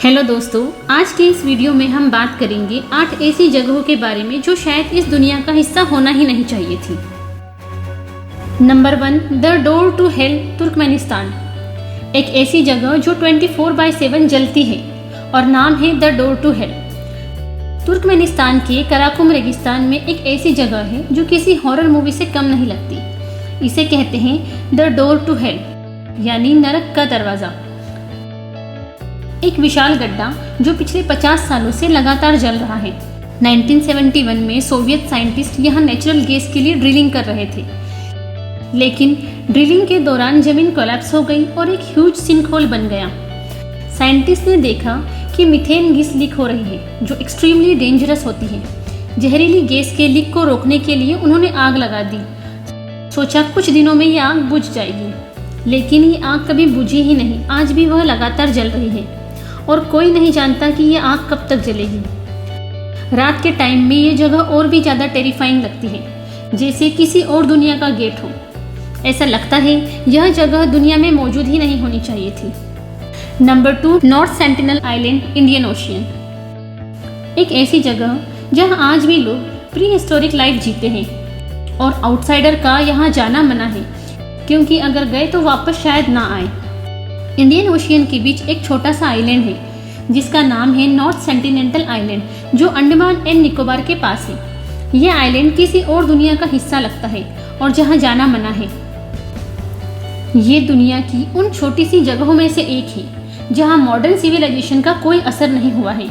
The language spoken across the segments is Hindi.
हेलो दोस्तों, आज के इस वीडियो में हम बात करेंगे 8 ऐसी जगहों के बारे में जो शायद इस दुनिया का हिस्सा होना ही नहीं चाहिए थी। Number 1, the door to hell, Turkmenistan. एक ऐसी जगह जो 24/7 जलती है और नाम है the door to hell. Turkmenistan के कराकुम रेगिस्तान में एक ऐसी जगह है जो किसी हॉरर मूवी से कम नहीं लगती। इसे कहते हैं द डोर टू हेल, यानी नरक का दरवाज़ा। एक विशाल गड्ढा जो पिछले 50 सालों से लगातार जल रहा है। 1971 में सोवियत साइंटिस्ट यहाँ नेचुरल गैस के लिए ड्रिलिंग कर रहे थे, लेकिन ड्रिलिंग के दौरान जमीन कोलैप्स हो गई और एक ह्यूज सिंकहोल बन गया। साइंटिस्ट ने देखा कि मीथेन गैस लीक हो रही है, जो एक्सट्रीमली डेंजरस होती है। जहरीली गैस के लीक को रोकने के लिए उन्होंने आग लगा दी। सोचा कुछ दिनों में ये आग बुझ जाएगी, लेकिन ये आग कभी बुझी ही नहीं। आज भी वह लगातार जल रही है और कोई नहीं जानता कि ये आग कब तक जलेगी। रात के टाइम में ये जगह और भी ज़्यादा टेरिफाइंग लगती है, जैसे किसी और दुनिया का गेट हो। ऐसा लगता है यह जगह दुनिया में मौजूद ही नहीं होनी चाहिए थी। Number 2, north sentinel island, Indian ocean. एक ऐसी जगह जहां आज भी लोग प्री हिस्टोरिक लाइफ जीते हैं और आउटसाइडर का यहाँ जाना मना है, क्योंकि अगर गए तो वापस शायद ना आए। इंडियन ओशियन के बीच एक छोटा सा आइलैंड है जिसका नाम है नॉर्थ सेंटिनेंटल आइलैंड, जो अंडमान एंड निकोबार के पास है। यह आइलैंड किसी और दुनिया का हिस्सा लगता है और जहां जाना मना है। ये दुनिया की उन छोटी सी जगहों में से एक है जहां मॉडर्न सिविलाइजेशन का कोई असर नहीं हुआ है,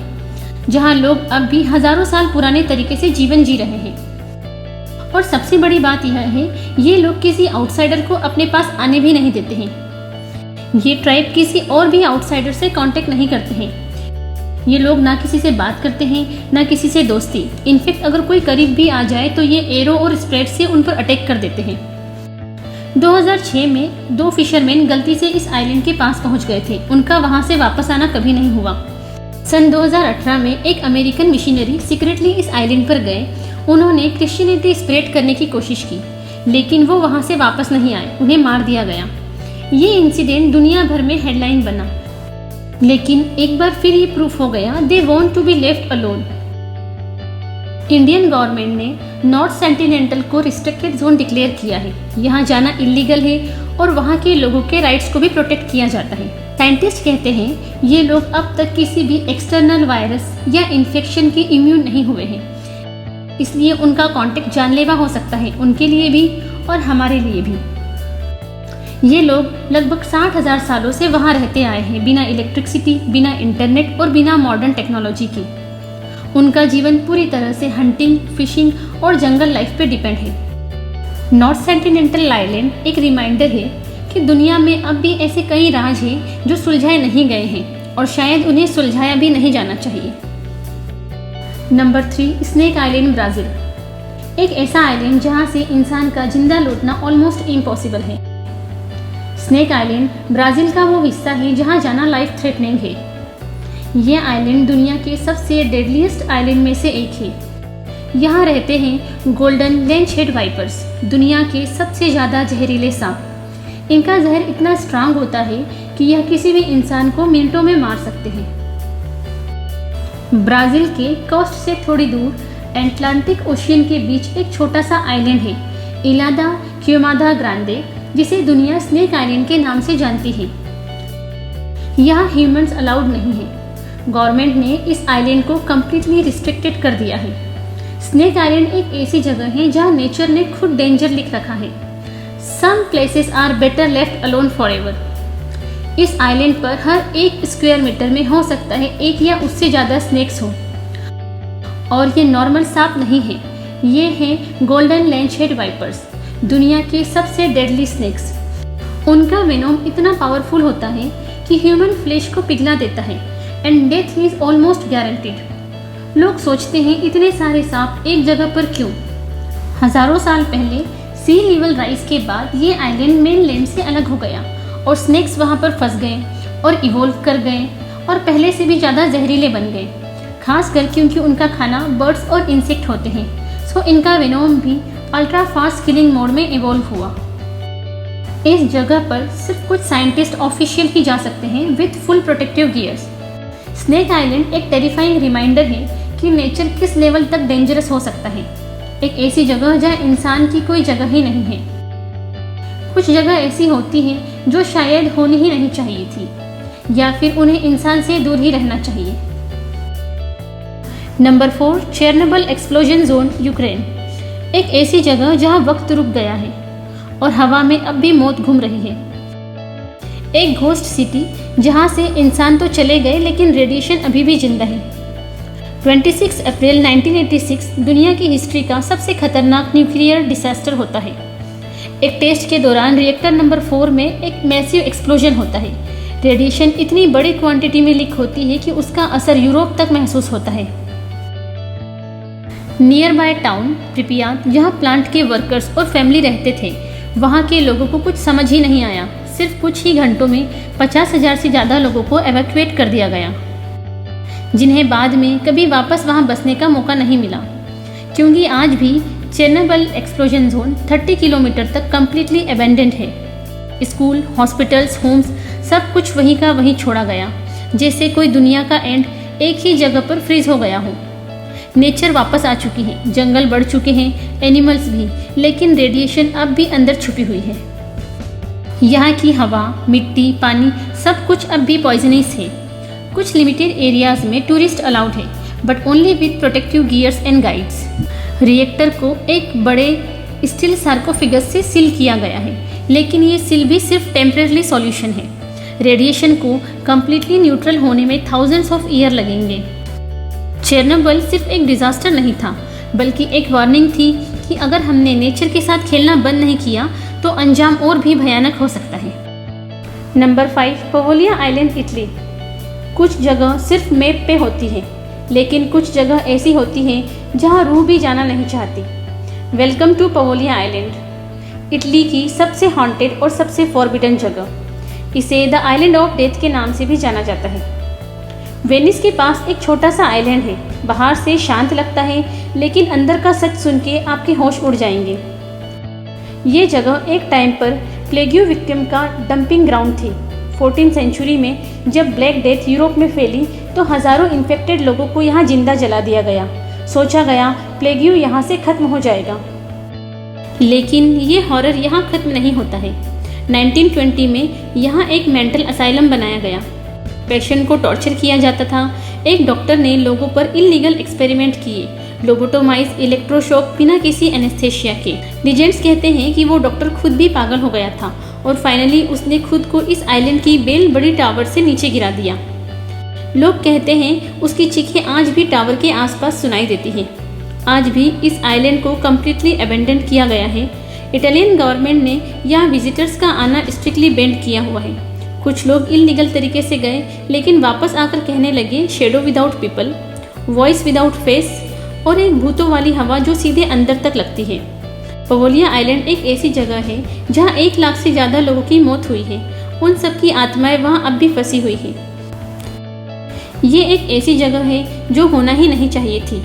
जहां लोग अब भी हजारों साल पुराने तरीके से जीवन जी रहे हैं। और सबसे बड़ी बात यह है, ये लोग किसी आउटसाइडर को अपने पास आने भी नहीं देते हैं। ये ट्राइब किसी और भी आउटसाइडर से कांटेक्ट नहीं करते हैं। ये लोग ना किसी से बात करते हैं, ना किसी से दोस्ती। इनफैक्ट अगर कोई करीब भी आ जाए तो ये एरो और स्प्रेड से उन पर अटैक कर देते हैं। 2006 में 2 फिशरमैन गलती से इस आइलैंड के पास पहुंच गए थे। उनका वहां से वापस आना कभी नहीं हुआ। सन 2018 में एक अमेरिकन मिशनरी सीक्रेटली इस आइलैंड पर गए। उन्होंने क्रिश्चियनिटी स्प्रेड करने की कोशिश की, लेकिन वो वहां से वापस नहीं आए। उन्हें मार दिया गया। ये इंसिडेंट दुनिया भर में हेडलाइन बना, लेकिन एक बार फिर ये प्रूफ हो गया they want to be left alone. Indian government ने नॉर्थ सेंटिनेंटल को रिस्ट्रिक्टेड जोन डिक्लेयर किया है। यहाँ जाना इलीगल है और वहाँ के लोगों के राइट्स को भी प्रोटेक्ट किया जाता है। साइंटिस्ट कहते हैं ये लोग अब तक किसी भी एक्सटर्नल वायरस या इन्फेक्शन के इम्यून नहीं हुए हैं, इसलिए उनका कांटेक्ट जानलेवा हो सकता है, उनके लिए भी और हमारे लिए भी। ये लोग लगभग 60,000 सालों से वहाँ रहते आए हैं, बिना इलेक्ट्रिसिटी, बिना इंटरनेट और बिना मॉडर्न टेक्नोलॉजी के। उनका जीवन पूरी तरह से हंटिंग, फिशिंग और जंगल लाइफ पे डिपेंड है। नॉर्थ सेंटिनेंटल आइलैंड एक रिमाइंडर है कि दुनिया में अब भी ऐसे कई राज हैं जो सुलझाए नहीं गए हैं और शायद उन्हें सुलझाया भी नहीं जाना चाहिए। Number 3, snake island, Brazil. एक ऐसा आइलैंड जहाँ से इंसान का जिंदा लौटना ऑलमोस्ट इम्पॉसिबल है। स्नेक आइलैंड ब्राज़ील का वो हिस्सा है जहां जाना लाइफ थ्रेटनिंग है। यह आइलैंड दुनिया के सबसे डेडलीस्ट आइलैंड में से एक है। यहाँ रहते हैं गोल्डन लेंच हेड वाइपर्स, दुनिया के सबसे ज़्यादा जहरीले सांप। इनका जहर इतना स्ट्रांग होता है कि यह किसी भी इंसान को मिनटों में मार सकते हैं। ब्राज़ील के कोस्ट से थोड़ी दूर अटलांटिक ओशियन के बीच एक छोटा सा आइलैंड है, इला दा क्यूमादा ग्रांडे, जिसे दुनिया स्नेक आइलैंड के नाम से जानती है। यहाँ ह्यूमंस अलाउड नहीं है। गवर्नमेंट ने इस आइलैंड को कम्प्लीटली रिस्ट्रिक्टेड कर दिया है। स्नेक आइलैंड एक ऐसी जगह है जहाँ नेचर ने खुद डेंजर लिख रखा है। Some places are better left alone forever. इस आइलैंड पर हर 1 स्क्वायर मीटर में हो सकता है 1 या उससे ज़्यादा स्नेक्स हो, और ये नॉर्मल सांप नहीं है। ये हैं गोल्डन लेंच हेड वाइपर्स, दुनिया के सबसे डेडली स्नेक्स। उनका वेनोम इतना पावरफुल होता है कि ह्यूमन फ्लेश को पिघला देता है and death is almost guaranteed. लोग सोचते हैं इतने सारे सांप एक जगह पर क्यों? हजारों साल पहले सी लेवल राइज के बाद ये आइलैंड मेनलैंड से अलग हो गया और स्नेक्स वहाँ पर फंस गए और इवोल्व कर गए और पहले से भी ज़्यादा जहरीले बन गए, खासकर क्योंकि उनका खाना बर्ड्स और इंसेक्ट होते हैं। सो इनका वेनोम भी अल्ट्रा फास्ट किलिंग मोड में इवॉल्व हुआ। इस जगह पर सिर्फ कुछ साइंटिस्ट ऑफिशियल ही जा सकते हैं with full protective gears. Snake island एक टेरिफाइंग रिमाइंडर है कि नेचर किस लेवल तक डेंजरस हो सकता है। एक ऐसी जगह जहाँ इंसान की कोई जगह ही नहीं है। कुछ जगह ऐसी होती हैं जो शायद होनी ही नहीं चाहिए थी, या फिर उन्हें इंसान से दूर ही रहना चाहिए। Number 4, Chernobyl explosion zone, Ukraine. एक ऐसी जगह जहां वक्त रुक गया है और हवा में अब भी मौत घूम रही है। एक घोस्ट सिटी जहां से इंसान तो चले गए लेकिन रेडिएशन अभी भी जिंदा है। 26 अप्रैल 1986 दुनिया की हिस्ट्री का सबसे खतरनाक न्यूक्लियर डिसास्टर होता है। एक टेस्ट के दौरान रिएक्टर नंबर 4 में एक मैसिव एक्सप्लोजन होता है। रेडिएशन इतनी बड़ी क्वांटिटी में लीक होती है कि उसका असर यूरोप तक महसूस होता है। नियर बाय टाउन प्रिपियात, जहाँ प्लांट के वर्कर्स और फैमिली रहते थे, वहाँ के लोगों को कुछ समझ ही नहीं आया। सिर्फ कुछ ही घंटों में 50,000 से ज़्यादा लोगों को एवैक्यूएट कर दिया गया, जिन्हें बाद में कभी वापस वहाँ बसने का मौका नहीं मिला, क्योंकि आज भी चेरनोबिल एक्सप्लोजन जोन 30 किलोमीटर तक कम्प्लीटली अबेंडेंड है। स्कूल, हॉस्पिटल्स, होम्स, सब कुछ वहीं का वहीं छोड़ा गया, जैसे कोई दुनिया का एंड एक ही जगह पर फ्रीज हो गया हो। नेचर वापस आ चुकी है, जंगल बढ़ चुके हैं, एनिमल्स भी, लेकिन रेडिएशन अब भी अंदर छुपी हुई है। यहाँ की हवा, मिट्टी, पानी सब कुछ अब भी पॉइजनस है। कुछ लिमिटेड एरियाज में टूरिस्ट अलाउड है, but only with protective gears and guides. Reactor को एक बड़े स्टील सार्कोफिगस से सील किया गया है, लेकिन ये सील भी सिर्फ टेम्परेरी सॉल्यूशन है। रेडिएशन को कम्प्लीटली न्यूट्रल होने में थाउजेंड्स ऑफ ईयर लगेंगे। चेरनोबिल सिर्फ एक डिजास्टर नहीं था, बल्कि एक वार्निंग थी कि अगर हमने नेचर के साथ खेलना बंद नहीं किया तो अंजाम और भी भयानक हो सकता है। Number 5, Poveglia island, Italy. कुछ जगह सिर्फ मैप पे होती है, लेकिन कुछ जगह ऐसी होती हैं जहां रूह भी जाना नहीं चाहती। वेलकम टू पवोलिया आइलैंड, इटली की सबसे हॉन्टेड और सबसे फॉरबिडन जगह। इसे द आइलैंड ऑफ डेथ के नाम से भी जाना जाता है। वेनिस के पास एक छोटा सा आइलैंड है। बाहर से शांत लगता है, लेकिन अंदर का सच सुन के आपके होश उड़ जाएंगे। ये जगह एक टाइम पर प्लेग्यू विक्टिम का डंपिंग ग्राउंड थी। 14th सेंचुरी में जब ब्लैक डेथ यूरोप में फैली तो हज़ारों इन्फेक्टेड लोगों को यहाँ जिंदा जला दिया गया। सोचा गया प्लेग्यू यहाँ से खत्म हो जाएगा, लेकिन ये हॉरर यहाँ खत्म नहीं होता है। 1920 में यहाँ एक मेंटल असाइलम बनाया गया। पेशेंट को टॉर्चर किया जाता था। एक डॉक्टर ने लोगों पर इलीगल एक्सपेरिमेंट किए, लोबोटोमाइज, इलेक्ट्रोशॉक, बिना किसी एनेस्थेशिया के। लीजेंड्स कहते हैं कि वो डॉक्टर खुद भी पागल हो गया था और फाइनली उसने खुद को इस आइलैंड की बेल बड़ी टावर से नीचे गिरा दिया। लोग कहते हैं उसकी चीखें आज भी टावर के आसपास सुनाई देती हैं। आज भी इस आइलैंड को कम्प्लीटली अबेंडन किया गया है। इटालियन गवर्नमेंट ने यहाँ विजिटर्स का आना स्ट्रिक्टली बैंड किया हुआ है। कुछ लोग इलीगल तरीके से गए, लेकिन वापस आकर कहने लगे shadow without people, voice without face और एक भूतों वाली हवा जो सीधे अंदर तक लगती है। पवोलिया आइलैंड एक ऐसी जगह है जहाँ 1 लाख से ज़्यादा लोगों की मौत हुई है। उन सब की आत्माएं वहाँ अब भी फंसी हुई है। ये एक ऐसी जगह है जो होना ही नहीं चाहिए थी,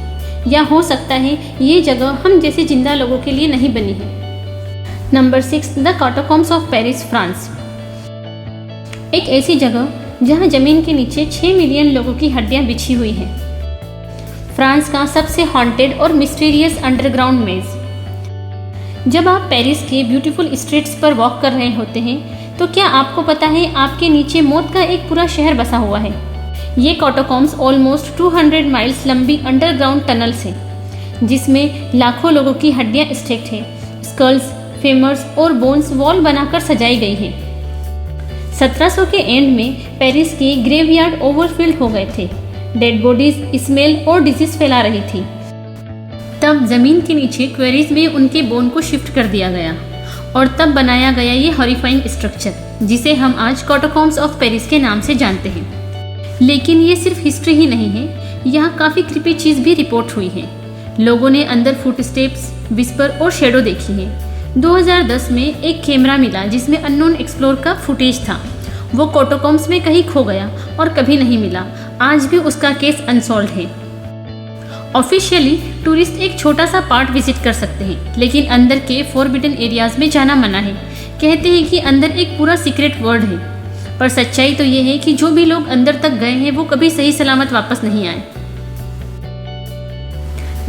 या हो सकता है ये जगह हम जैसे जिंदा लोगों के लिए नहीं बनी है। Number 6, the catacombs of Paris, France. एक ऐसी जगह जहां जमीन के नीचे 6 मिलियन लोगों की हड्डियां बिछी हुई हैं। फ्रांस का सबसे हॉन्टेड और मिस्टीरियस अंडरग्राउंड मेज। जब आप पेरिस के ब्यूटीफुल स्ट्रीट्स पर वॉक कर रहे होते हैं तो क्या आपको पता है आपके नीचे मौत का एक पूरा शहर बसा हुआ है। ये कैटाकॉम्ब्स ऑलमोस्ट 200 माइल्स लंबी अंडरग्राउंड टनल्स हैं, जिसमें लाखों लोगों की हड्डियां स्टेक्ड हैं। स्कल्स, फेमर्स और बोन्स वॉल बनाकर सजाई गई है। 1700 के एंड में पेरिस के ग्रेवयार्ड ओवरफिल्ड हो गए थे। डेड बॉडीज, स्मेल और डिजीज फैला रही थी। तब जमीन के नीचे क्वेरीज में उनके बोन को शिफ्ट कर दिया गया और तब बनाया गया ये हॉरिफाइंग स्ट्रक्चर, जिसे हम आज कैटाकॉम्ब्स ऑफ पेरिस के नाम से जानते हैं। लेकिन ये सिर्फ हिस्ट्री ही नहीं है, यहाँ काफ़ी क्रीपी चीज़ भी रिपोर्ट हुई है। लोगों ने अंदर फुटस्टेप्स, विस्पर और शेडो देखी है। 2010 में एक कैमरा मिला जिसमें अननोन एक्सप्लोर का फुटेज था। वो कैटाकॉम्ब्स में कहीं खो गया और कभी नहीं मिला। आज भी उसका केस अनसॉल्व्ड है। ऑफिशियली टूरिस्ट एक छोटा सा पार्ट विजिट कर सकते हैं, लेकिन अंदर के फॉरबिडन एरियाज में जाना मना है। कहते हैं कि अंदर एक पूरा सीक्रेट वर्ल्ड है। पर सच्चाई तो ये है कि जो भी लोग अंदर तक गए हैं वो कभी सही सलामत वापस नहीं आए।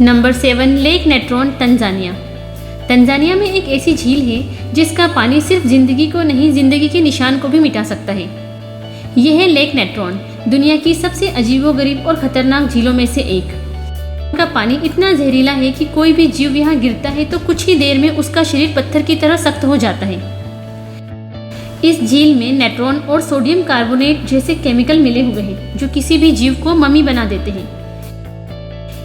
Number 7, lake Natron, Tanzania. Tanzania में एक ऐसी झील है जिसका पानी सिर्फ जिंदगी को नहीं, जिंदगी के निशान को भी मिटा सकता है। यह है लेक नेट्रॉन, दुनिया की सबसे अजीबोगरीब और खतरनाक झीलों में से एक। का पानी इतना जहरीला है कि कोई भी जीव यहाँ गिरता है तो कुछ ही देर में उसका शरीर पत्थर की तरह सख्त हो जाता है। इस झील में नेट्रॉन और सोडियम कार्बोनेट जैसे केमिकल मिले हुए हैं जो किसी भी जीव को मम्मी बना देते हैं।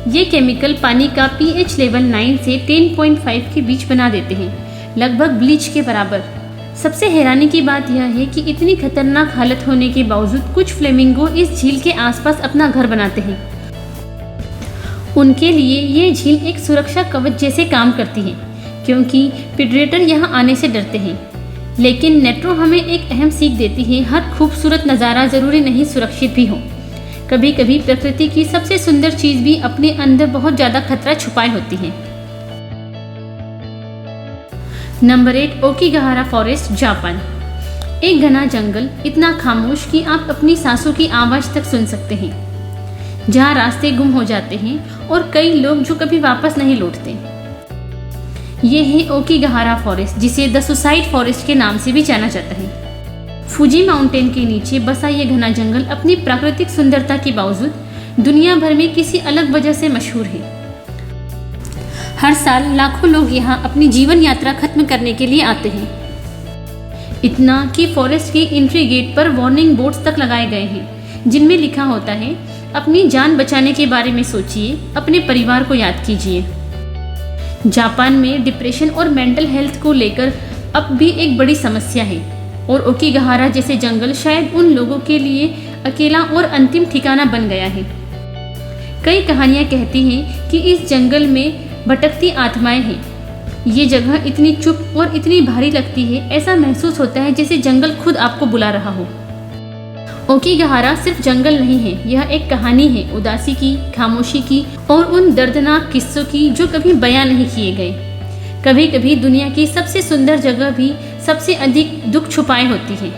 ये केमिकल पानी का pH लेवल 9 से 10.5 के बीच बना देते हैं, लगभग ब्लीच के बराबर। सबसे हैरानी की बात यह है कि इतनी खतरनाक हालत होने के बावजूद कुछ फ्लेमिंगो इस झील के आसपास अपना घर बनाते हैं। उनके लिए ये झील एक सुरक्षा कवच जैसे काम करती है क्योंकि प्रेडेटर यहाँ आने से डरते हैं। लेकिन नेट्रो हमें एक अहम सीख देती है, हर खूबसूरत नज़ारा जरूरी नहीं सुरक्षित भी हो। कभी कभी प्रकृति की सबसे सुंदर चीज भी अपने अंदर बहुत ज्यादा खतरा छुपाए होती है। Number 8, Aokigahara forest, Japan. एक घना जंगल, इतना खामोश कि आप अपनी सांसों की आवाज तक सुन सकते हैं, जहाँ रास्ते गुम हो जाते हैं और कई लोग जो कभी वापस नहीं लौटते। ये है ओकीगहारा फॉरेस्ट, जिसे द सुसाइड फॉरेस्ट के नाम से भी जाना जाता है। फूजी माउंटेन के नीचे बसा ये घना जंगल अपनी प्राकृतिक सुंदरता के बावजूद दुनिया भर में किसी अलग वजह से मशहूर है। हर साल लाखों लोग यहाँ अपनी जीवन यात्रा खत्म करने के लिए आते हैं, इतना कि फॉरेस्ट के एंट्री गेट पर वार्निंग बोर्ड्स तक लगाए गए हैं जिनमें लिखा होता है, अपनी जान बचाने के बारे में सोचिए, अपने परिवार को याद कीजिए। जापान में डिप्रेशन और मेंटल हेल्थ को लेकर अब भी एक बड़ी समस्या है और ओकीगहारा जैसे जंगल शायद उन लोगों के लिए अकेला और अंतिम ठिकाना बन गया है। कई कहानियां कहती हैं कि इस जंगल में भटकती आत्माएं हैं। ये जगह इतनी चुप और इतनी भारी लगती है, ऐसा महसूस होता है जैसे जंगल खुद आपको बुला रहा हो। ओकीगहारा सिर्फ जंगल नहीं है, यह एक कहानी है, उदासी की, खामोशी की और उन दर्दनाक किस्सों की जो कभी बयां नहीं किए गए। कभी कभी दुनिया की सबसे सुंदर जगह भी सबसे अधिक दुख छुपाए होती है।